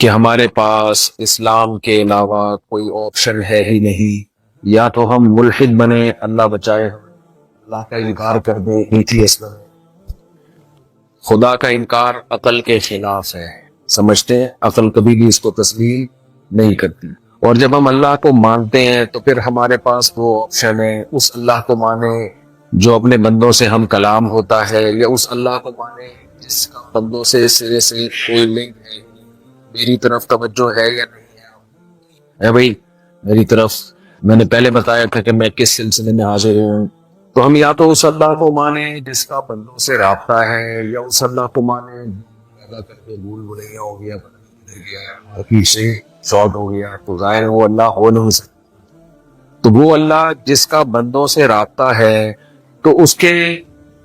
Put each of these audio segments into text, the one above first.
کہ ہمارے پاس اسلام کے علاوہ کوئی آپشن ہے ہی نہیں، یا تو ہم ملحد بنے، اللہ بچائے، اللہ کا انکار کر دیں، ایتھیسٹ بنے۔ خدا کا انکار عقل کے خلاف ہے، سمجھتے ہیں؟ عقل کبھی بھی اس کو تسلیم نہیں کرتی۔ اور جب ہم اللہ کو مانتے ہیں تو پھر ہمارے پاس وہ آپشن ہے، اس اللہ کو مانے جو اپنے بندوں سے ہم کلام ہوتا ہے، یا اس اللہ کو مانے جس کا بندوں سے سرے سے کوئی لنک ہے۔ میری طرف توجہ ہے یا نہیں ہے بھائی؟ میری طرف میں نے پہلے بتایا تھا کہ میں کس سلسلے میں حاضر ہوں۔ تو ہم یا تو اس اللہ کو مانے جس کا بندوں سے رابطہ ہے، یا اس اللہ کو مانے پیدا کر کے بھول بھلیا ہو گیا، گر گیا، حقیق سے شارٹ ہو گیا، تو ظاہر وہ اللہ ہو نہیں سکتا۔ تو وہ اللہ جس کا بندوں سے رابطہ ہے، تو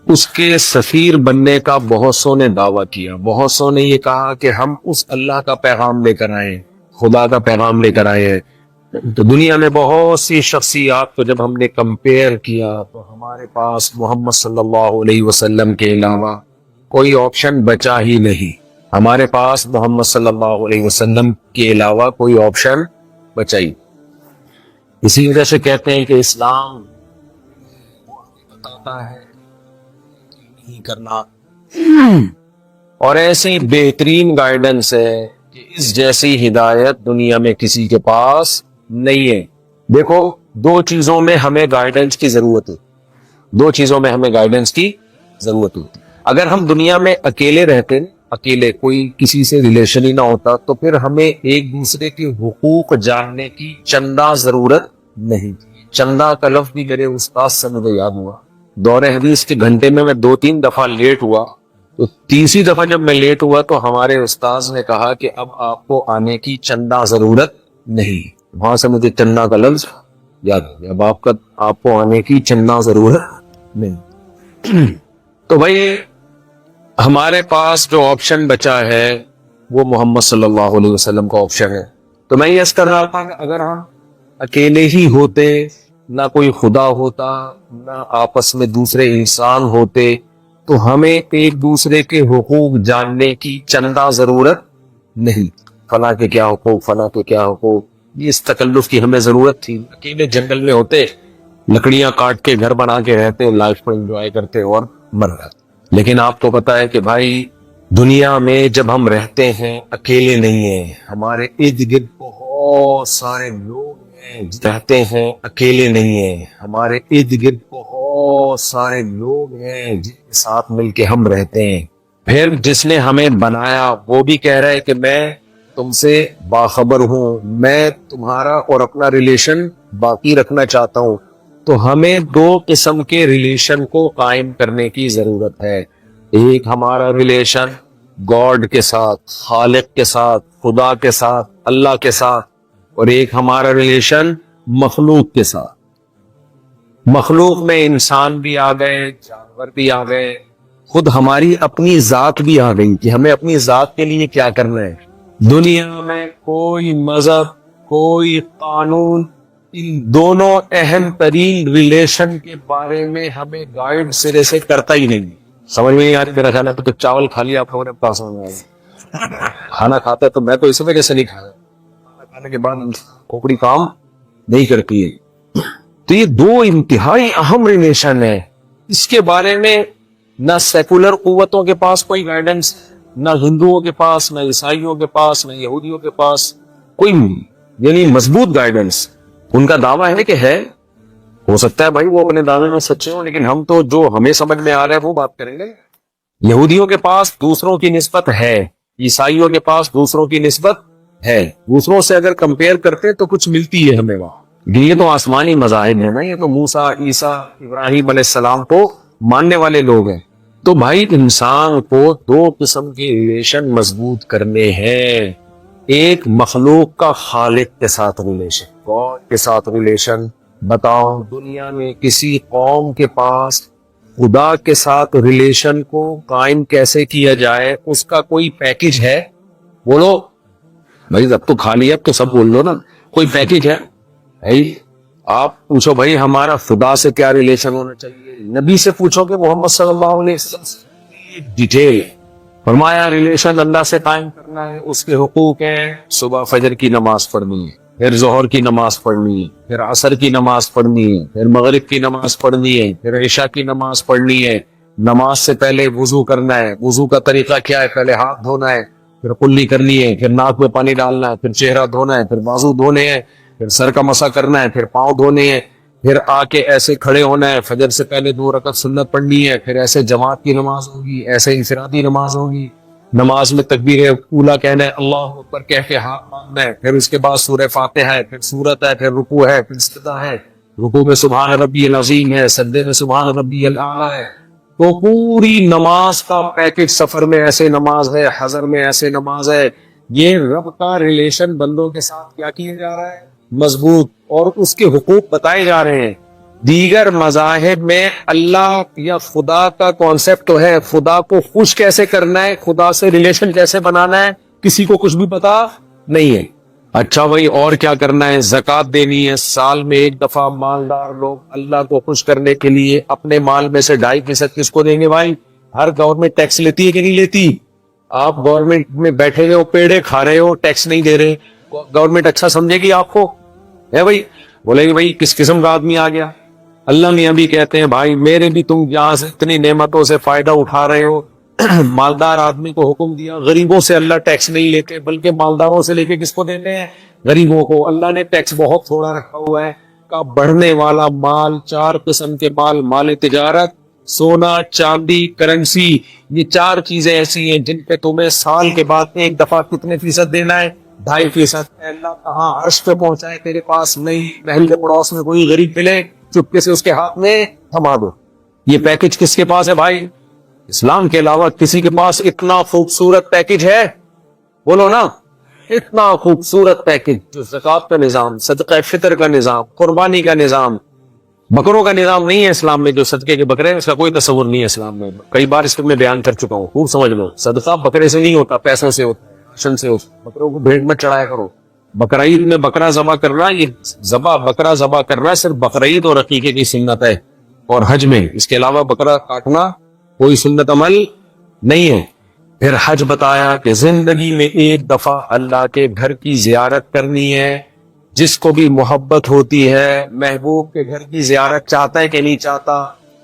اس کے سفیر بننے کا بہت سو نے دعویٰ کیا، بہت سو نے یہ کہا کہ ہم اس اللہ کا پیغام لے کر آئے، خدا کا پیغام لے کر آئے ہیں۔ تو دنیا میں بہت سی شخصیات کو جب ہم نے کمپیئر کیا تو ہمارے پاس محمد صلی اللہ علیہ وسلم کے علاوہ کوئی آپشن بچا ہی نہیں۔ ہمارے پاس محمد صلی اللہ علیہ وسلم کے علاوہ کوئی آپشن بچا ہی۔ اسی وجہ سے کہتے ہیں کہ اسلام بتاتا ہے نہیں کرنا، اور ایسی بہترین گائیڈنس ہے کہ اس جیسی ہدایت دنیا میں کسی کے پاس نہیں ہے۔ دیکھو، دو چیزوں میں ہمیں گائیڈنس کی ضرورت ہے، دو چیزوں میں ہمیں گائیڈنس کی ضرورت ہوتی۔ اگر ہم دنیا میں اکیلے رہتے، اکیلے، کوئی کسی سے ریلیشن ہی نہ ہوتا، تو پھر ہمیں ایک دوسرے کے حقوق جاننے کی چندہ ضرورت نہیں۔ چندہ کا لفظ بھی میرے استاد سے مجھے یاد ہوا۔ دور حدیث کے گھنٹے میں 2-3 دفعہ لیٹ ہوا، تو تیسری دفعہ جب میں لیٹ ہوا تو ہمارے استاذ نے کہا کہ اب آپ کو آنے کی چندہ ضرورت نہیں۔ وہاں سے مجھے چندہ کا لفظ یاد ہو گیا، اب آپ کو آنے کی چندہ ضرورت نہیں۔ تو بھائی ہمارے پاس جو آپشن بچا ہے وہ محمد صلی اللہ علیہ وسلم کا آپشن ہے۔ تو میں یہ کر رہا تھا کہ اگر ہم اکیلے ہی ہوتے، نہ کوئی خدا ہوتا، نہ آپس میں دوسرے انسان ہوتے، تو ہمیں ایک دوسرے کے حقوق جاننے کی چندہ ضرورت نہیں۔ فلاں کے کیا حقوق، فلاں کے کیا حقوق، یہ اس تکلف کی ہمیں ضرورت تھی؟ اکیلے جنگل میں ہوتے، لکڑیاں کاٹ کے گھر بنا کے رہتے، لائف کو انجوائے کرتے اور مر جاتے۔ لیکن آپ کو پتا ہے کہ بھائی دنیا میں جب ہم رہتے ہیں اکیلے نہیں ہیں، ہمارے ارد گرد بہت سارے لوگ رہتے ہیں، اکیلے نہیں ہیں، ہمارے ارد گرد بہت سارے لوگ ہیں جن کے ساتھ مل کے ہم رہتے ہیں۔ پھر جس نے ہمیں بنایا وہ بھی کہہ رہا ہے کہ میں تم سے باخبر ہوں، میں تمہارا اور اپنا ریلیشن باقی رکھنا چاہتا ہوں۔ تو ہمیں دو قسم کے ریلیشن کو قائم کرنے کی ضرورت ہے۔ ایک ہمارا ریلیشن گاڈ کے ساتھ، خالق کے ساتھ، خدا کے ساتھ، اللہ کے ساتھ، اور ایک ہمارا ریلیشن مخلوق کے ساتھ۔ مخلوق میں انسان بھی آ گئے، جانور بھی آ گئے، خود ہماری اپنی ذات بھی آ گئی کہ ہمیں اپنی ذات کے لیے کیا کرنا ہے۔ دنیا میں کوئی مذہب، کوئی قانون ان دونوں اہم ترین ریلیشن کے بارے میں ہمیں گائیڈ سرے سے کرتا ہی نہیں۔ سمجھ میں نہیں آ رہی؟ میرا خیال ہے تو چاول کھا لیا آپ لوگوں نے، پاس میں کھانا کھاتا ہے تو میں تو اس وجہ سے نہیں کھایا، کھانے کے بعد کھوپڑی کام نہیں کرتی ہے۔ تو یہ دو انتہائی اہم ریلیشن ہے، اس کے بارے میں نہ سیکولر قوتوں کے پاس کوئی گائیڈنس، نہ ہندوؤں کے پاس، نہ عیسائیوں کے پاس، نہ یہودیوں کے پاس کوئی یعنی مضبوط گائیڈنس۔ ان کا دعویٰ ہے کہ ہے، ہو سکتا ہے بھائی وہ اپنے دعوے میں سچے ہوں، لیکن ہم تو جو ہمیں سمجھ میں آ رہا ہے وہ بات کریں گے۔ یہودیوں کے پاس دوسروں کی نسبت ہے، عیسائیوں کے پاس دوسروں کی نسبت ہے، دوسروں سے اگر کمپیئر کرتے تو کچھ ملتی ہے ہمیں وہاں۔ یہ تو آسمانی مذاہب ہیں نا، یہ تو موسیٰ، عیسیٰ، ابراہیم علیہ السلام کو ماننے والے لوگ ہیں۔ تو بھائی انسان کو دو قسم کے ریلیشن مضبوط کرنے ہیں۔ ایک مخلوق کا خالق کے ساتھ ریلیشن، گاڈ کے ساتھ ریلیشن۔ بتاؤ دنیا میں کسی قوم کے پاس خدا کے ساتھ ریلیشن کو قائم کیسے کیا جائے؟ اس کا کوئی پیکج ہے؟ بولو بھائی، اب تو کھا لیا، اب تو سب بول لو نا، کوئی پیکج ہے بھائی؟ آپ پوچھو بھائی ہمارا خدا سے کیا ریلیشن ہونا چاہیے، نبی سے پوچھو کہ محمد صلی اللہ علیہ وسلم ڈیٹیل فرمایا ریلیشن اللہ سے قائم کرنا ہے، اس کے حقوق ہیں، صبح فجر کی نماز پڑھنی ہے، پھر ظہر کی نماز پڑھنی ہے، پھر عصر کی نماز پڑھنی ہے، پھر مغرب کی نماز پڑھنی ہے، پھر عشاء کی نماز پڑھنی ہے۔ نماز سے پہلے وضو کرنا ہے، وضو کا طریقہ کیا ہے؟ پہلے ہاتھ دھونا ہے، پھر کلی کرنی ہے، پھر ناک میں پانی ڈالنا ہے، پھر چہرہ دھونا ہے، پھر بازو دھونے ہیں، پھر سر کا مسح کرنا ہے، پھر پاؤں دھونے ہیں، پھر آ کے ایسے کھڑے ہونا ہے، فجر سے پہلے 2 رکعت سنت پڑھنی ہے، پھر ایسے جماعت کی نماز ہوگی، ایسے انفرادی نماز ہوگی۔ نماز میں تکبیر اولا کہنا ہے، اللہ اکبر کہہ کے ہاتھ باندھنا ہے، پھر اس کے بعد سورہ فاتحہ ہے، پھر سورت ہے، پھر رکوع ہے، پھر سجدہ ہے، رکوع میں سبحان ربی العظیم ہے، سجدے میں سبحان ربی الاعلی ہے۔ تو پوری نماز کا پیکج، سفر میں ایسے نماز ہے، حضر میں ایسے نماز ہے۔ یہ رب کا ریلیشن بندوں کے ساتھ کیا کیا جا رہا ہے؟ مضبوط، اور اس کے حقوق بتائے جا رہے ہیں۔ دیگر مذاہب میں اللہ یا خدا کا کانسیپٹ تو ہے، خدا کو خوش کیسے کرنا ہے، خدا سے ریلیشن کیسے بنانا ہے، کسی کو کچھ بھی پتا نہیں ہے۔ اچھا بھائی، اور کیا کرنا ہے؟ زکوٰۃ دینی ہے، سال میں ایک دفعہ مالدار لوگ اللہ کو خوش کرنے کے لیے اپنے مال میں سے 2.5% کس کو دیں گے بھائی؟ ہر گورنمنٹ ٹیکس لیتی ہے کہ نہیں لیتی؟ آپ گورنمنٹ میں بیٹھے ہوئے ہو، پیڑے کھا رہے ہو، ٹیکس نہیں دے رہے، گورنمنٹ اچھا سمجھے گی آپ کو؟ ہے بھائی، بولے گی بھائی کس قسم کا آدمی آ گیا۔ اللہ میاں بھی کہتے ہیں بھائی میرے بھی تم یہاں سے اتنی نعمتوں سے فائدہ اٹھا رہے ہو، مالدار آدمی کو حکم دیا، غریبوں سے اللہ ٹیکس نہیں لیتے بلکہ مالداروں سے لے کے کس کو دیتے ہیں؟ غریبوں کو۔ اللہ نے ٹیکس بہت تھوڑا رکھا ہوا ہے کا بڑھنے والا مال، 4 قسم کے مال، مال تجارت، سونا، چاندی، کرنسی، یہ 4 چیزیں ایسی ہیں جن پہ تمہیں سال کے بعد ایک دفعہ کتنے فیصد دینا ہے؟ 2.5%۔ اللہ کہاں عرش پہ پہنچائے، تیرے پاس نہیں، محل کے پڑوس میں کوئی غریب ملے چپکے سے اس کے ہاتھ میں تھما دو۔ یہ پیکج کس کے پاس ہے بھائی؟ اسلام کے علاوہ کسی کے پاس اتنا خوبصورت پیکج ہے؟ بولو نا، اتنا خوبصورت پیکج، جو زکوٰۃ کا نظام، صدقہ فطر کا نظام، قربانی کا نظام، بکروں کا نظام نہیں ہے اسلام میں۔ جو صدقے کے بکرے ہیں اس کا کوئی تصور نہیں ہے اسلام میں، کئی بار اس کو میں بیان کر چکا ہوں، خوب سمجھ لو۔ صدقہ بکرے سے نہیں ہوتا، پیسوں سے ہوتا ہے، راشن سے ہوتا ہے۔ بکروں کو بھیڑ مت چڑھایا کرو۔ بقرعید میں بکرا ذبح کرنا، یہ بکرا ذبح کرنا صرف بقرعید اور عقیقے کی سنت ہے، اور حج میں، اس کے علاوہ بکرا کاٹنا کوئی سنت عمل نہیں ہے۔ پھر حج بتایا کہ زندگی میں ایک دفعہ اللہ کے گھر کی زیارت کرنی ہے۔ جس کو بھی محبت ہوتی ہے، محبوب کے گھر کی زیارت چاہتا ہے کہ نہیں چاہتا؟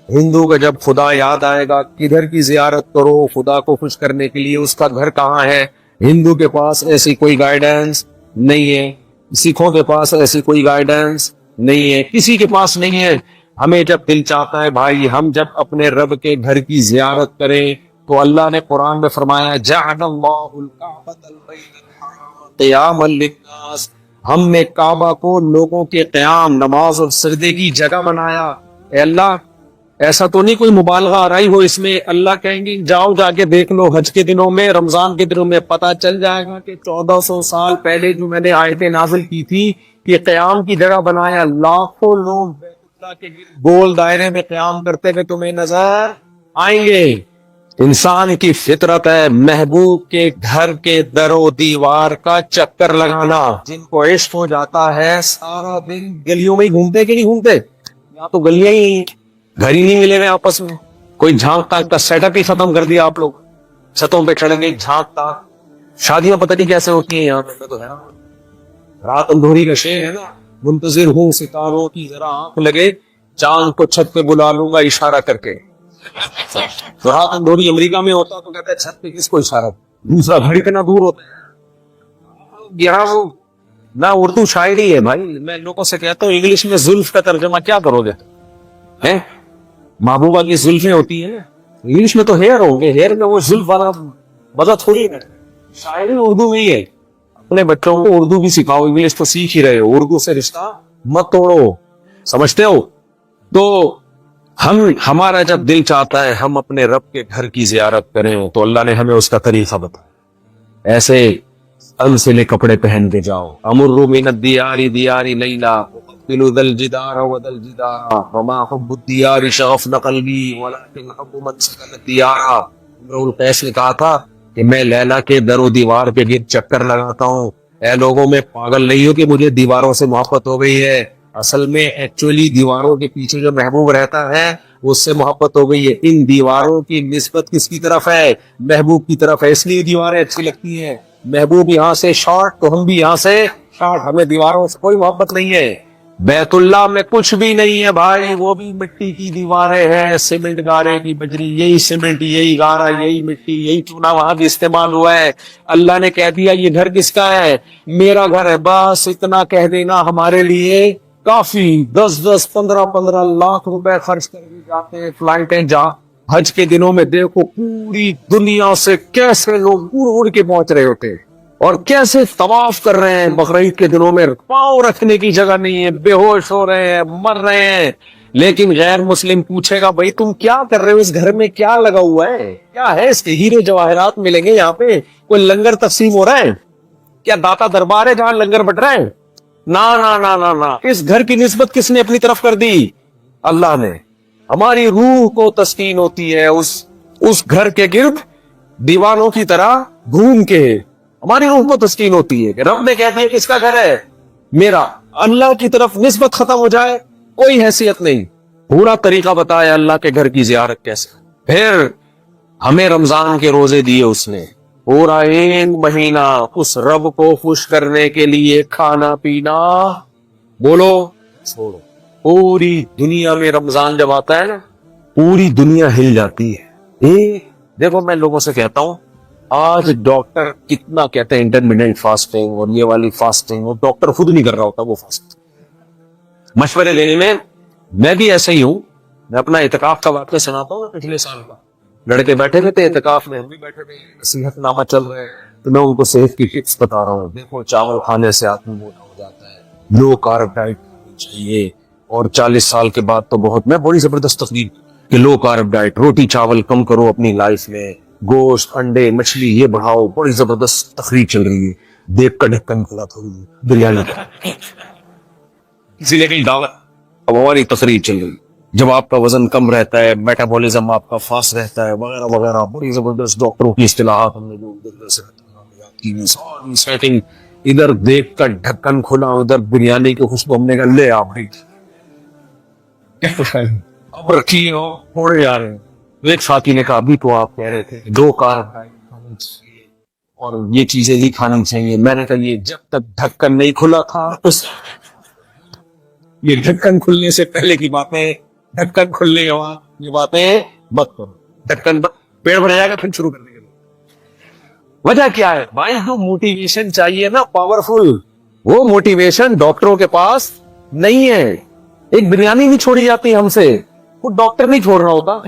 ہندو کا جب خدا یاد آئے گا، کدھر کی زیارت کرو خدا کو خوش کرنے کے لیے، اس کا گھر کہاں ہے؟ ہندو کے پاس ایسی کوئی گائیڈنس نہیں ہے، سکھوں کے پاس ایسی کوئی گائیڈنس نہیں ہے، کسی کے پاس نہیں ہے۔ ہمیں جب دل چاہتا ہے بھائی ہم جب اپنے رب کے گھر کی زیارت کریں، تو اللہ نے قرآن میں فرمایا جعل اللہ الکعبۃ البیت الحرام قیاما للناس، ہم نے کعبہ کو لوگوں کے قیام، نماز اور سجدے کی جگہ بنایا۔ اے اللہ، ایسا تو نہیں کوئی مبالغہ آ رہی ہو اس میں؟ اللہ کہیں گے جاؤ جا کے دیکھ لو، حج کے دنوں میں، رمضان کے دنوں میں پتہ چل جائے گا کہ 1400 سال پہلے جو میں نے آیتیں نازل کی تھی کہ قیام کی جگہ بنایا، لاکھوں لوگ بیت اللہ کے گول دائرے میں قیام کرتے ہوئے تمہیں نظر آئیں گے۔ انسان کی فطرت ہے محبوب کے گھر کے در و دیوار کا چکر لگانا۔ جن کو عشق ہو جاتا ہے سارا دن گلیوں میں ہی گھومتے کہ نہیں گھومتے؟ یہاں تو گلیاں ہی نہیں، گھر ہی نہیں ملے ہوئے آپس میں، کوئی جھانک تاک کا سیٹ اپ ہی ختم کر دیا آپ لوگ، چھتوں پہ چڑھیں گے جھانک تاک۔ شادیاں پتہ نہیں کیسے ہوتی ہیں یہاں پہ، تو ہے رات اندھوری کا شعر ہے نا، منتظر ہوں ستاروں کی ذرا آنکھ لگے، چاند کو چھت پہ بلا لوں گا اشارہ کر کے۔ تو رات اندھوری امریکہ میں ہوتا تو کہتا ہے چھت پہ کس کو اشارہ، دوسرا گھر اتنا دور ہوتا ہے۔ یہاں وہ نہ اردو شاعری ہے بھائی، میں لوگوں سے کہتا ہوں انگلش میں زلف کا ترجمہ کیا کرو گے؟ محبوبہ کی زلفیں ہوتی ہیں، انگلش میں تو ہیئر ہوں گے، ہیئر میں وہ زلف والا مزہ تھوڑی ہے۔ شاعری اردو میں ہی ہے، اپنے بچوں کو اردو بھی سکھاؤ، انگلش تو سیکھ ہی رہے ہو، اردو سے رشتہ مت توڑو، سمجھتے ہو؟ تو ہمارا جب دل چاہتا ہے ہم اپنے رب کے گھر کی زیارت کریں، تو اللہ نے ہمیں اس کا طریقہ بتایا۔ ایسے سلسلے کپڑے پہن کے جاؤ، امر من الدیار دیار لیلا اقبل ذا الجدار وذا الجدار وما حب الدیار شغفن قلبی ولكن حب من سكن الدیار۔ امرؤ القیس نے کہا تھا کہ میں لیلا کے در و دیوار کے گرد چکر لگاتا ہوں۔ اے لوگوں، میں پاگل نہیں ہوں کہ مجھے دیواروں سے محبت ہو گئی ہے، اصل میں ایکچولی دیواروں کے پیچھے جو محبوب رہتا ہے اس سے محبت ہو گئی ہے. ان دیواروں کی نسبت کس کی طرف ہے؟ محبوب کی طرف ہے. اس لیے دیواریں اچھی لگتی ہیں. محبوب یہاں سے شارٹ تو ہم بھی یہاں سے شارٹ. ہمیں دیواروں سے کوئی محبت نہیں ہے. بیت اللہ میں کچھ بھی نہیں ہے بھائی, وہ بھی مٹی کی دیواریں ہیں, سیمنٹ گارے کی بجری, یہی سیمنٹ, یہی گارا, یہی مٹی, یہی چونا وہاں بھی استعمال ہوا ہے. اللہ نے کہہ دیا یہ گھر کس کا ہے؟ میرا گھر ہے. بس اتنا کہہ دینا ہمارے لیے کافی. 10 15 لاکھ روپے خرچ کر کے جاتے ہیں فلائٹیں. جا حج کے دنوں میں دیکھو پوری دنیا سے کیسے لوگ اڑ کے پہنچ رہے ہوتے ہیں اور کیسے طواف کر رہے ہیں. بقرعید کے دنوں میں پاؤں رکھنے کی جگہ نہیں ہے, بے ہوش ہو رہے ہیں, مر رہے ہیں. لیکن غیر مسلم پوچھے گا بھائی تم کیا کر رہے ہو, اس گھر میں کیا لگا ہوا ہے, کیا ہے, اس کے ہیرے جواہرات ملیں گے یہاں پہ, کوئی لنگر تقسیم ہو رہا ہے کیا, داتا دربار ہے جہاں لنگر بٹ رہا ہے؟ نا نا نا نا نا. اس گھر کی نسبت کس نے اپنی طرف کر دی؟ اللہ نے. ہماری روح کو تسکین ہوتی ہے اس گھر کے گرد دیوانوں کی طرح گھوم کے. ہماری روح کو تسکین ہوتی ہے کہ رب نے کہہ دیا کس کا گھر ہے؟ میرا. اللہ کی طرف نسبت ختم ہو جائے کوئی حیثیت نہیں. پورا طریقہ بتایا اللہ کے گھر کی زیارت کیسے. پھر ہمیں رمضان کے روزے دیے اس نے, پورا 1 مہینہ اس رب کو خوش کرنے کے لیے کھانا پینا بولو چھوڑو. پوری دنیا میں رمضان جب آتا ہے نا پوری دنیا ہل جاتی ہے. دیکھو میں لوگوں سے کہتا ہوں آج ڈاکٹر کتنا کہتے ہیں انٹرمیڈیٹ فاسٹنگ اور یہ والی فاسٹنگ, اور ڈاکٹر خود نہیں کر رہا ہوتا وہ فاسٹنگ. مشورے لینے میں بھی ایسے ہی ہوں. میں اپنا اعتکاف کا واقعہ سناتا ہوں. پچھلے سال کا لڑکے بیٹھے ہوئے تھے اعتکاف میں, ہم بھی بیٹھے ہوئے, نصیحت نامہ چل رہے ہیں, تو میں ان کو صحت کی ٹپس بتا رہا ہوں. دیکھو چاول کھانے سے آدمی موٹا ہو جاتا ہے, لو کارب ڈائٹ کھانی چاہیے, اور 40 سال کے بعد تو بہت, میں بڑی زبردست تقریر کہ لو کارب ڈائٹ, روٹی چاول کم کرو اپنی لائف میں, گوشت انڈے مچھلی یہ بڑھاؤ. بڑی زبردست تقریر چل رہی ہے. دیکھ کا ڈھکن کھلا تھوڑی بریانی کسی نے کہیں دعوت, اب ہماری تقریر چل رہی. جب آپ کا وزن کم رہتا ہے, میٹابولزم آپ کا فاسٹ رہتا ہے وغیرہ وغیرہ, بڑی زبردست ڈاکٹروں کی اصطلاحات ہم نے جو سیٹنگ. ادھر دیکھ کر ڈھکن کھلا, ادھر بریانی کی خوشبو, ہم نے کہا لے آپ اب رکھی ہو تھوڑے جا رہے ہیں. ایک ساتھی نے کہا ابھی تو آپ کہہ رہے تھے 2 کارب کھانی چاہیے اور یہ چیزیں ہی کھانی چاہیے. میں نے کہا یہ جب تک ڈھکن نہیں کھلا تھا یہ ڈھکن کھلنے سے پہلے کی باتیں, ڈھکن کھلنے کے بعد یہ باتیں مت کرو. ڈھکن پیڑ بھر جائے گا پھر شروع کر دیں گے. وجہ کیا ہے بھائی؟ جو موٹیویشن چاہیے نا پاورفل, وہ موٹیویشن ڈاکٹروں کے پاس نہیں ہے. ایک بریانی نہیں چھوڑی جاتی ہم سے, وہ ڈاکٹر نہیں چھوڑ رہا ہوتا.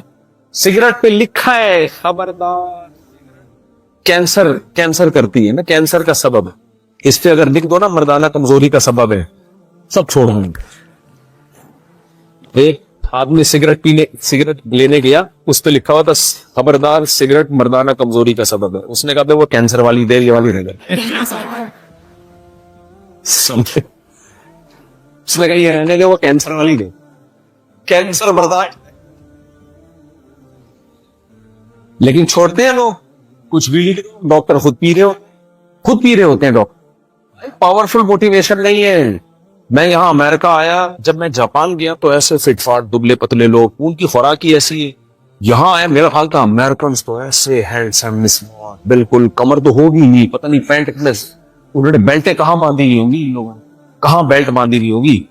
سگریٹ پہ لکھا ہے خبردار کینسر کرتی ہے نا, کینسر کا سبب ہے. اس پہ اگر لکھ دو نا مردانہ کمزوری کا سبب ہے, سب چھوڑ دیں گے. ایک آدمی سگریٹ لینے گیا, اس پہ لکھا ہوا تھا خبردار سگریٹ مردانہ کمزوری کا سبب ہے. اس نے کہا وہ کینسر والی دے, یہ والی رہ گئی. اس نے کہا یہ رہنے دے, وہ کینسر والی دے, کینسر برداشت. لیکن چھوڑتے ہیں لوگ, کچھ بھی ڈاکٹر خود پی رہے ہوتے ہیں. ڈاکٹر پاورفل موٹیویشن نہیں ہے. میں یہاں امریکہ آیا, جب میں جاپان گیا تو ایسے فٹ فاٹ دبلے پتلے لوگ, ان کی خوراک ہی ایسی ہے. یہاں آیا میرا خیال تھا امریکنز تو ایسے ہینڈسم اسمارٹ, بالکل کمر تو ہوگی نہیں, پتہ نہیں پینٹ انہوں نے بیلٹیں کہاں باندھی ہوئی ہوں گی, ان لوگوں نے کہاں بیلٹ باندھی ہوئی ہوگی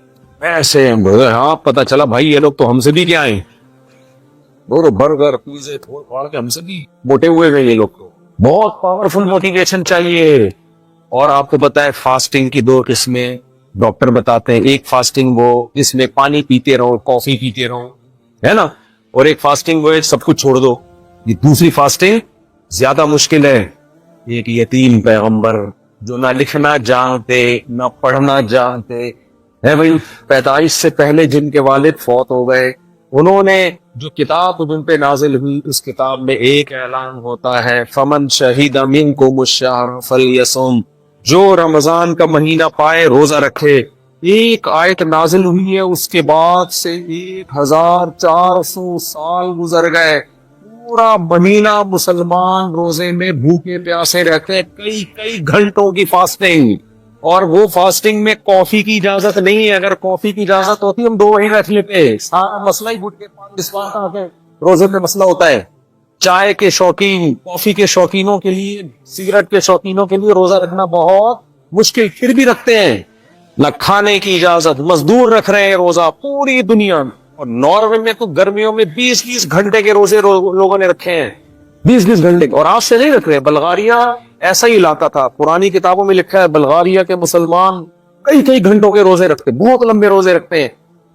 ایسے. ہاں پتہ چلا بھائی یہ لوگ تو ہم سے بھی کیا ہیں, برگر پیزے پھوڑ کے ہم سے بھی موٹے ہوئے گئے یہ لوگ. تو بہت پاورفل موٹیویشن چاہیے. اور آپ کو پتا ہے فاسٹنگ کی 2 قسمیں ڈاکٹر بتاتے ہیں. ایک فاسٹنگ وہ جس میں پانی پیتے رہو, کافی پیتے رہو, ہے نا, اور ایک فاسٹنگ وہ سب کچھ چھوڑ دو. یہ دوسری فاسٹنگ زیادہ مشکل ہے. ایک یتیم پیغمبر جو نہ لکھنا جانتے نہ پڑھنا جانتے ہے بھائی, پیدائش سے پہلے جن کے والد فوت ہو گئے, انہوں نے جو کتاب جن پہ نازل ہوئی اس کتاب میں ایک اعلان ہوتا ہے فمن شہید منکم الشہر فلیصم, جو رمضان کا مہینہ پائے روزہ رکھے. ایک آیت نازل ہوئی ہے, اس کے بعد سے 1400 سال گزر گئے. پورا مہینہ مسلمان روزے میں بھوکے پیاسے رہتے ہیں, کئی گھنٹوں کی فاسٹنگ, اور وہ فاسٹنگ میں کافی کی اجازت نہیں ہے. اگر کافی کی اجازت ہوتی ہم 2 مہینے رکھ لیتے. سارا مسئلہ ہی گٹ کے پان روزے میں مسئلہ ہوتا ہے. چائے کے شوقین, کافی کے شوقینوں کے لیے, سگریٹ کے شوقینوں کے لیے روزہ رکھنا بہت مشکل, پھر بھی رکھتے ہیں. نہ کھانے کی اجازت, مزدور رکھ رہے ہیں روزہ پوری دنیا میں. اور ناروے میں تو گرمیوں میں 20-20 گھنٹے کے روزے لوگوں نے رکھے ہیں, 20-20 گھنٹے. اور آج سے نہیں رکھ رہے. بلغاریہ ایسا ہی علاقہ تھا, پرانی کتابوں میں لکھا ہے بلغاریہ کے مسلمان کئی گھنٹوں کے روزے رکھتے, بہت لمبے روزے رکھتے ہیں.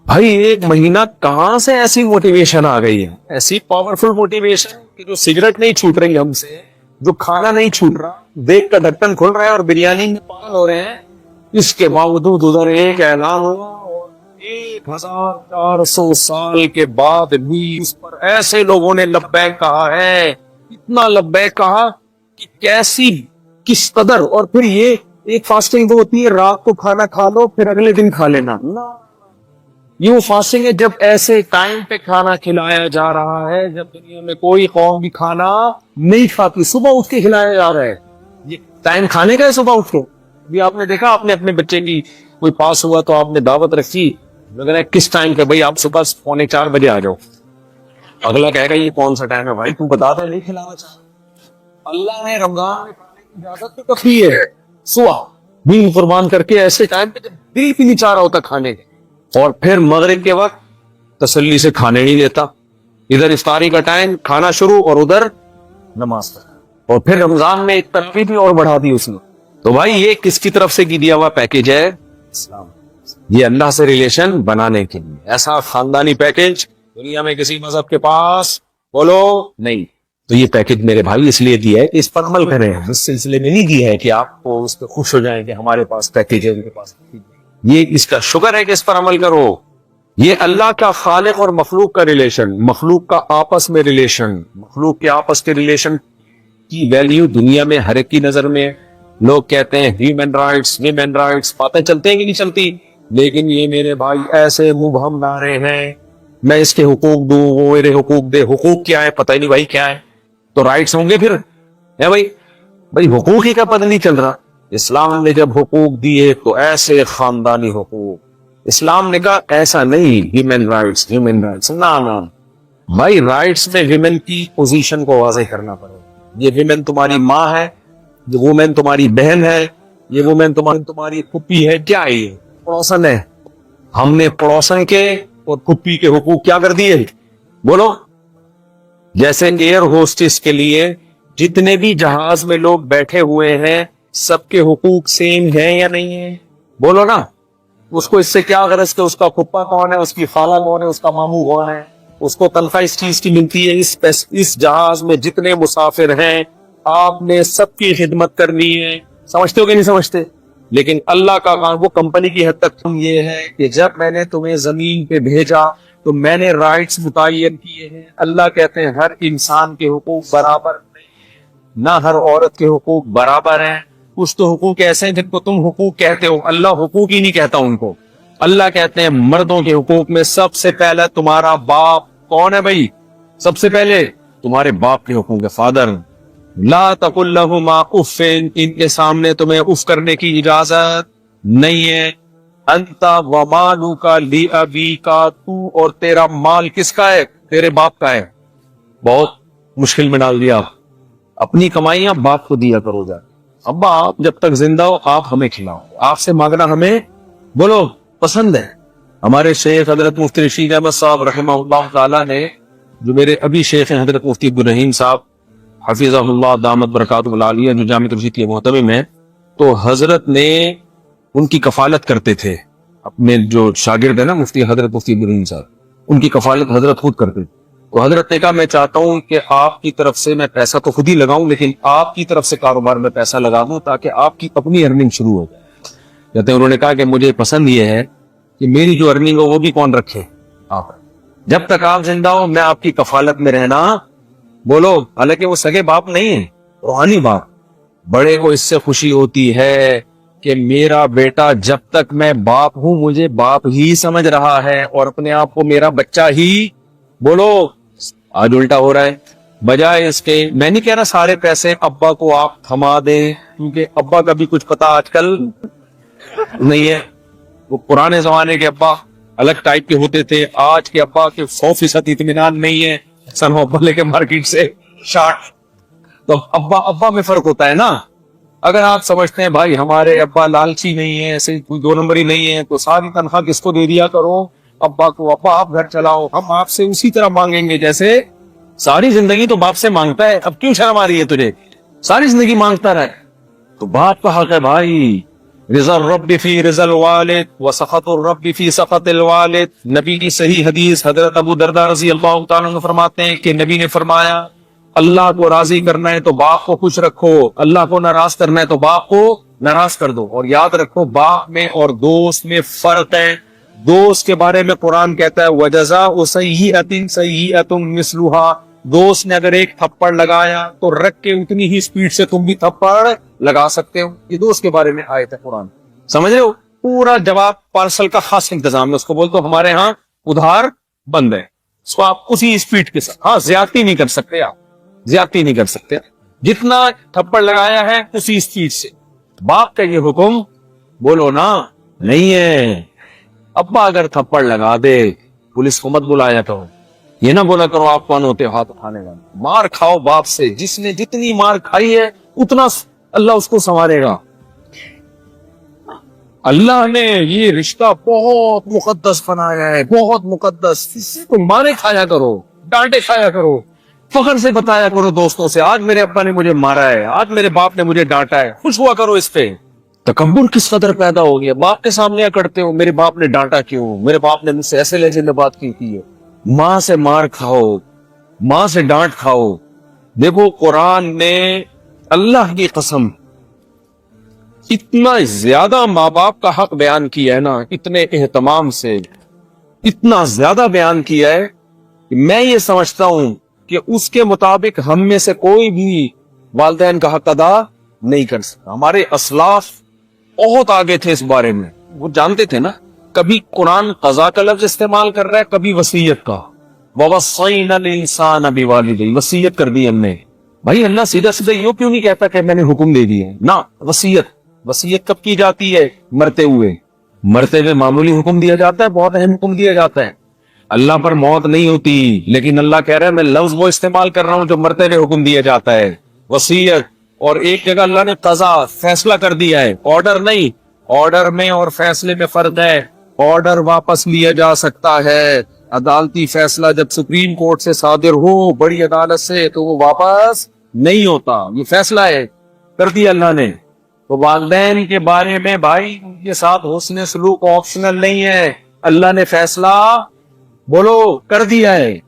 بھائی 1 مہینہ کہاں سے ایسی موٹیویشن آ گئی ہے, ایسی پاورفل موٹیویشن کہ جو سگریٹ نہیں چھوٹ رہی ہم سے, جو کھانا نہیں چھوٹ رہا, دیکھ کا ڈھکن کھل رہا ہے اور بریانی میں پاگل ہو رہے ہیں. اس کے باوجود ادھر ایک اعلان ہوا اور 1400 سال کے بعد بھی اس پر ایسے لوگوں نے لبیک کہا ہے, اتنا لبیک کہا کہ کیسی کس قدر. اور پھر یہ ایک فاسٹنگ تو ہوتی ہے رات کو کھانا کھا لو پھر اگلے دن کھا لینا, یہ وہ فاسٹنگ ہے جب ایسے ٹائم پہ کھانا کھلایا جا رہا ہے جب دنیا میں کوئی قوم بھی کھانا نہیں کھاتی. صبح اٹھ کے کھلایا جا رہا ہے. یہ ٹائم کھانے کا ہے صبح اٹھ کے. بھی آپ نے دیکھا آپ نے اپنے بچے کی کوئی پاس ہوا تو آپ نے دعوت رکھی, مگر کس ٹائم پہ, بھائی آپ صبح 3:45 بجے آ جاؤ. اگلا کہے گا یہ کون سا ٹائم ہے بھائی, تم بتا دے نہیں کھلانا چاہ. اللہ نے رمضان میں کھانے کی اجازت تو رکھی ہے صبح دین قربان کر کے, ایسے ٹائم پہ دل بھی نہیں چاہ رہا ہوتا کھانے کے. اور پھر مغرب کے وقت تسلی سے کھانے نہیں دیتا, ادھر افطاری کا ٹائم کھانا شروع اور ادھر نماز کا. اور پھر رمضان میں ایک ترغیب بھی اور بڑھا دی اس نے. تو بھائی یہ کس کی طرف سے دیا ہوا پیکیج ہے؟ اسلام. یہ اللہ سے ریلیشن بنانے کے لیے ایسا خاندانی پیکیج دنیا میں کسی مذہب کے پاس بولو نہیں. تو یہ پیکیج میرے بھائی اس لیے دیا ہے کہ اس پر عمل کریں, اس سلسلے میں نہیں دیا ہے کہ آپ کو اس پہ خوش ہو جائیں کہ ہمارے پاس پیکیج ہے, ان کے پاس. یہ اس کا شکر ہے کہ اس پر عمل کرو. یہ اللہ کا خالق اور مخلوق کا ریلیشن, مخلوق کا آپس میں ریلیشن, مخلوق کے آپس کے ریلیشن کی ویلیو دنیا میں ہر ایک کی نظر میں. لوگ کہتے ہیں ہیومن رائٹس, ویمن رائٹس, باتیں چلتے ہیں کہ نہیں چلتی, لیکن یہ میرے بھائی ایسے مبہم نعرے ہیں, میں اس کے حقوق دوں وہ میرے حقوق دے. حقوق کیا ہے پتہ ہی نہیں بھائی, کیا ہے تو رائٹس ہوں گے پھر ہے بھائی حقوق ہی کا پتہ نہیں چل رہا. اسلام نے جب حقوق دیے تو ایسے خاندانی حقوق, اسلام نے کہا ایسا نہیں ہیومن رائٹس ہیومن رائٹس, نا بھائی رائٹس میں ویمن کی پوزیشن کو واضح کرنا پڑے. یہ ویمن تمہاری ماں ہے, یہ وومن تمہاری بہن ہے, یہ وومن تمہاری پھپھی ہے, کیا ہے یہ پڑوسن ہے. ہم نے پڑوسن کے اور پھپھی کے حقوق کیا کر دیے بولو. جیسے ایئر ہوسٹس کے لیے جتنے بھی جہاز میں لوگ بیٹھے ہوئے ہیں سب کے حقوق سیم ہیں یا نہیں ہیں بولو نا. اس کو اس سے کیا غرض کہ اس کا پھپھا کون ہے, اس کی خالہ کون ہے, اس کا ماموں کون ہے, اس کو تنخواہ اس چیز کی ملتی ہے. اس جہاز میں جتنے مسافر ہیں آپ نے سب کی خدمت کرنی ہے. سمجھتے ہو کہ نہیں سمجھتے؟ لیکن اللہ کا کام وہ کمپنی کی حد تک تم یہ ہے کہ جب میں نے تمہیں زمین پہ بھیجا تو میں نے رائٹس متعین کیے ہیں. اللہ کہتے ہیں ہر انسان کے حقوق برابر نہیں, نہ ہر عورت کے حقوق برابر ہیں. کچھ تو حقوق ایسے ہیں جن کو تم حقوق کہتے ہو, اللہ حقوق ہی نہیں کہتا ان کو. اللہ کہتے ہیں مردوں کے حقوق میں سب سے پہلے تمہارا باپ کون ہے بھائی, سب سے پہلے تمہارے باپ کے حقوق ہے, فادر. لا تقل لهما اف, ان کے سامنے تمہیں اف کرنے کی اجازت نہیں ہے. انت ومالک لابیک, تو اور تیرا مال کس کا ہے, تیرے باپ کا ہے. بہت مشکل میں ڈال دیا. اپنی کمائیاں باپ کو دیا کرو جا. ابا آپ جب تک زندہ ہو آپ ہمیں کھلاؤ, آپ سے مانگنا ہمیں بولو پسند ہے. ہمارے شیخ حضرت مفتی رشید احمد صاحب رحمہ اللہ تعالی نے, جو میرے ابھی شیخ ہیں حضرت مفتی عبدالرحیم صاحب حفیظہ اللہ دامت برکاتہ العالیہ, جو جامع رشید کے محتمم ہیں, تو حضرت نے ان کی کفالت کرتے تھے. اپنے جو شاگرد ہیں نا مفتی حضرت مفتی عبدالرحیم صاحب, ان کی کفالت حضرت خود کرتے تھے. تو حضرت نے کہا میں چاہتا ہوں کہ آپ کی طرف سے میں پیسہ تو خود ہی لگاؤں لیکن آپ کی طرف سے کاروبار میں پیسہ لگا دوں تاکہ آپ کی اپنی ارننگ شروع ہو جائے. کہتے ہیں انہوں نے کہا کہ مجھے پسند یہ ہے کہ میری جو ارننگ ہو وہ بھی کون رکھے, آپ. جب تک آپ زندہ ہو میں آپ کی کفالت میں رہنا بولو. حالانکہ وہ سگے باپ نہیں ہیں, روحانی باپ. بڑے کو اس سے خوشی ہوتی ہے کہ میرا بیٹا جب تک میں باپ ہوں مجھے باپ ہی سمجھ رہا ہے اور اپنے آپ کو میرا بچہ ہی بولو. آج الٹا ہو رہا ہے. بجائے اس کے, میں نہیں کہہ رہا سارے پیسے ابا کو آپ تھما دیں, کیونکہ ابا کا بھی کچھ پتا آج کل نہیں ہے. وہ پرانے زمانے کے ابا الگ ٹائپ کے ہوتے تھے. آج کے ابا کے 100% اطمینان نہیں ہے. سن ابا لے کے مارکیٹ سے شارٹ. تو ابا میں فرق ہوتا ہے نا. اگر آپ سمجھتے ہیں بھائی ہمارے ابا لالچی نہیں ہے, ایسے کوئی 2 نمبری نہیں ہے, تو ساری تنخواہ کس کو دے دیا کرو؟ ابا کو. ابا آپ گھر چلاؤ, ہم آپ سے اسی طرح مانگیں گے جیسے ساری زندگی تو باپ سے مانگتا ہے. اب کیوں شرم آ رہی ہے تجھے؟ ساری زندگی مانگتا رہے. تو باپ کا حق ہے بھائی. رضا الرب فی رضا الوالد وسخط الرب فی سخط الوالد. نبی کی صحیح حدیث حضرت ابو درداء رضی اللہ تعالیٰ عنہ فرماتے ہیں کہ نبی نے فرمایا اللہ کو راضی کرنا ہے تو باپ کو خوش رکھو, اللہ کو ناراض کرنا ہے تو باپ کو ناراض کر دو. اور یاد رکھو باپ میں اور دوست میں فرق ہے. دوست کے بارے میں قرآن کہتا ہے وَجَزَاءُ سَيِّئَةٍ سَيِّئَةٌ مِثْلُهَا. دوست نے اگر ایک تھپڑ لگایا تو رکھ کے اتنی ہی سپیڈ سے تم بھی تھپڑ لگا سکتے ہو. یہ دوست کے بارے میں آیت ہے قرآن. سمجھ رہے ہو؟ پورا جواب پارسل کا خاص انتظام ہے. اس کو بول دو ہمارے ہاں ادھار بند ہے, اس کو آپ اسی سپیڈ کے ساتھ. ہاں زیادتی نہیں کر سکتے, آپ زیادتی نہیں کر سکتے. جتنا تھپڑ لگایا ہے اسی سپیڈ سے. باپ کا یہ حکم بولو نا نہیں ہے. ابا اگر تھپڑ لگا دے پولیس کو مت بلایا کرو, یہ نہ بولا کرو آپ کون ہوتے ہاتھ اٹھانے کا. مار کھاؤ باپ سے. جس نے جتنی مار کھائی ہے اتنا اللہ اس کو سنوارے گا. اللہ نے یہ رشتہ بہت مقدس بنایا ہے, بہت مقدس. اس سے تو مارے کھایا کرو, ڈانٹے کھایا کرو, فخر سے بتایا کرو دوستوں سے آج میرے ابا نے مجھے مارا ہے, آج میرے باپ نے مجھے ڈانٹا ہے. خوش ہوا کرو اس پہ. تکبر کس قدر پیدا ہو گیا. باپ کے سامنے کرتے ہو میرے باپ نے ڈانٹا کیوں, میرے باپ نے مجھ سے ایسے لہجے میں بات کی ہے. ماں سے مار کھاؤ, ماں سے ڈانٹ کھاؤ. دیکھو قرآن نے اللہ کی قسم اتنا زیادہ ماں باپ کا حق بیان کیا ہے نا, اتنے اہتمام سے اتنا زیادہ بیان کیا ہے کہ میں یہ سمجھتا ہوں کہ اس کے مطابق ہم میں سے کوئی بھی والدین کا حق ادا نہیں کر سکتا. ہمارے اسلاف بہت آگے تھے اس بارے میں. وہ جانتے تھے نا, کبھی قرآن قضا کا لفظ استعمال کر رہا ہے, کبھی وصیت کا. وَوَصَّيْنَا الْإِنسَانَ بِوَالِدَيْهِ, وصیت کر دی ہم نے. بھائی اللہ سیدھا سیدھا یوں کیوں نہیں کہتا کہ میں نے حکم دے دیا ہے؟ نہ, وصیت کب کی جاتی ہے؟ مرتے ہوئے. مرتے ہوئے معمولی حکم دیا جاتا ہے, بہت اہم حکم دیا جاتا ہے. اللہ پر موت نہیں ہوتی, لیکن اللہ کہہ رہا ہے میں لفظ وہ استعمال کر رہا ہوں جو مرتے ہوئے حکم دیا جاتا ہے, وصیت. اور ایک جگہ اللہ نے قضا فیصلہ کر دیا ہے, آرڈر نہیں. آرڈر میں اور فیصلے میں فرق ہے. آرڈر واپس لیا جا سکتا ہے, عدالتی فیصلہ جب سپریم کورٹ سے صادر ہو بڑی عدالت سے تو وہ واپس نہیں ہوتا. یہ فیصلہ ہے, کر دیا اللہ نے. تو والدین کے بارے میں بھائی ان کے ساتھ حسن سلوک آپشنل نہیں ہے, اللہ نے فیصلہ بولو کر دیا ہے.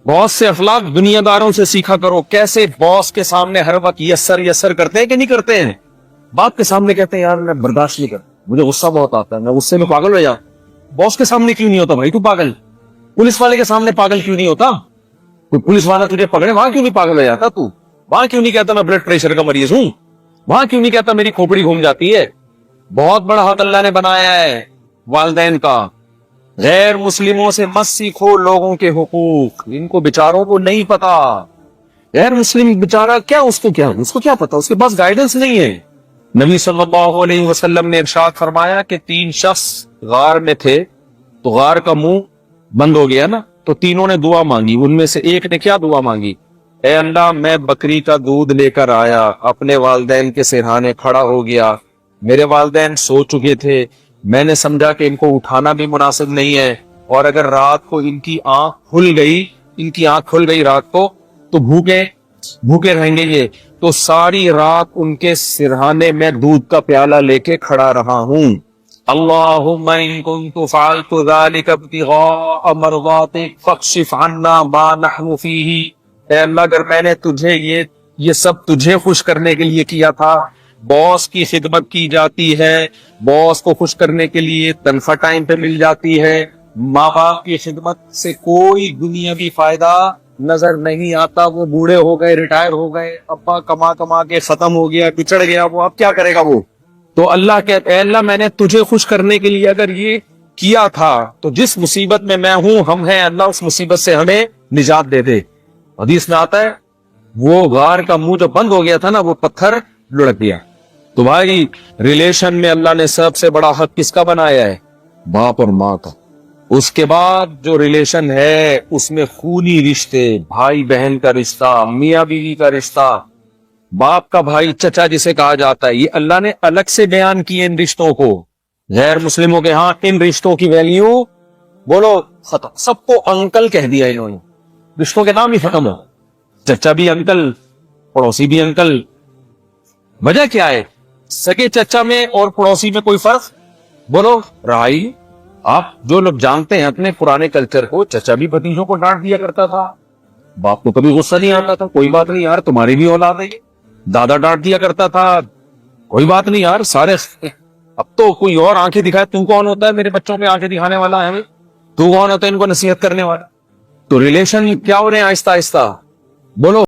بہت سے اخلاق دنیا داروں سے سیکھا کرو, کیسے باس کے سامنے ہر وقت یسر کرتے ہیں کہ نہیں کرتے ہیں. باپ کے سامنے کہتے ہیں یار میں برداشت نہیں کرتا, مجھے غصہ بہت آتا ہے, میں غصے میں پاگل ہو جاتا. باس کے سامنے کیوں نہیں ہوتا بھائی تو پاگل؟ پولیس والے کے سامنے پاگل کیوں نہیں ہوتا؟ کوئی پولیس والا تجھے پکڑے وہاں کیوں نہیں پاگل ہو جاتا تو؟ وہاں کیوں نہیں کہتا میں بلڈ پریشر کا مریض ہوں؟ وہاں کیوں نہیں کہتا میری کھوپڑی گھوم جاتی ہے؟ بہت بڑا حق اللہ نے بنایا ہے والدین کا. غیر مسلموں سے مت سیکھو لوگوں کے حقوق, ان کو بیچاروں کو نہیں پتا. غیر مسلم بیچارہ کیا, اس کو کیا پتا, اس کے پاس گائیڈنس نہیں ہے. نبی صلی اللہ علیہ وسلم نے ارشاد فرمایا کہ 3 شخص غار میں تھے تو غار کا منہ بند ہو گیا نا, تو تینوں نے دعا مانگی. ان میں سے ایک نے کیا دعا مانگی؟ اے اللہ میں بکری کا دودھ لے کر آیا, اپنے والدین کے سرہانے کھڑا ہو گیا, میرے والدین سو چکے تھے, میں نے سمجھا کہ ان کو اٹھانا بھی مناسب نہیں ہے, اور اگر رات کو ان کی آنکھ کھل گئی رات کو تو بھوکے رہیں گے یہ, تو ساری رات ان کے سرہانے میں دودھ کا پیالہ لے کے کھڑا رہا ہوں. اللہم ان کنت فعلت ذلک ابتغاء مرضاتک فاکشف عنا ما نحن فیہ. اے اللہ اگر میں نے تجھے یہ سب تجھے خوش کرنے کے لیے کیا تھا. باس کی خدمت کی جاتی ہے, باس کو خوش کرنے کے لیے تنخواہ ٹائم پہ مل جاتی ہے, ماں باپ کی خدمت سے کوئی دنیاوی فائدہ نظر نہیں آتا. وہ بوڑھے ہو گئے, ریٹائر ہو گئے, ابا کما کے ختم ہو گیا, بچڑ گیا, وہ اب کیا کرے گا وہ؟ تو اللہ کہتے اے اللہ میں نے تجھے خوش کرنے کے لیے اگر یہ کیا تھا تو جس مصیبت میں میں ہوں ہم ہیں, اللہ اس مصیبت سے ہمیں نجات دے دے. حدیث میں آتا ہے وہ غار کا منہ جو بند ہو گیا تھا نا, وہ پتھر لڑک گیا, تو بھائی ریلیشن میں اللہ نے سب سے بڑا حق کس کا بنایا ہے؟ باپ اور ماں کا. اس کے بعد جو ریلیشن ہے اس میں خونی رشتے، بھائی بہن کا رشتہ، میاں بیوی کا رشتہ، باپ کا بھائی چچا جسے کہا جاتا ہے، یہ اللہ نے الگ سے بیان کیے ان رشتوں کو. غیر مسلموں کے ہاں ان رشتوں کی ویلیو بولو ختم. سب کو انکل کہہ دیا انہوں نے، رشتوں کے نام ہی ختم ہو. چچا بھی انکل، پڑوسی بھی انکل. وجہ کیا ہے؟ سگے چچا میں اور پڑوسی میں کوئی فرق بولو رائی. آپ جو لوگ جانتے ہیں اپنے پرانے کلچر کو، چچا بھی بھتیجوں کو ڈانٹ دیا کرتا تھا، باپ کو کبھی غصہ نہیں آتا تھا، کوئی بات نہیں یار تمہاری بھی اولاد ہے. دادا ڈانٹ دیا کرتا تھا، کوئی بات نہیں یار سارے. اب تو کوئی اور آنکھیں دکھائے، تو کون ہوتا ہے میرے بچوں پہ آنکھیں دکھانے والا ہے؟ تو کون ہوتا ہے ان کو نصیحت کرنے والا؟ تو ریلیشن کیا ہو رہے ہیں آہستہ آہستہ بولو.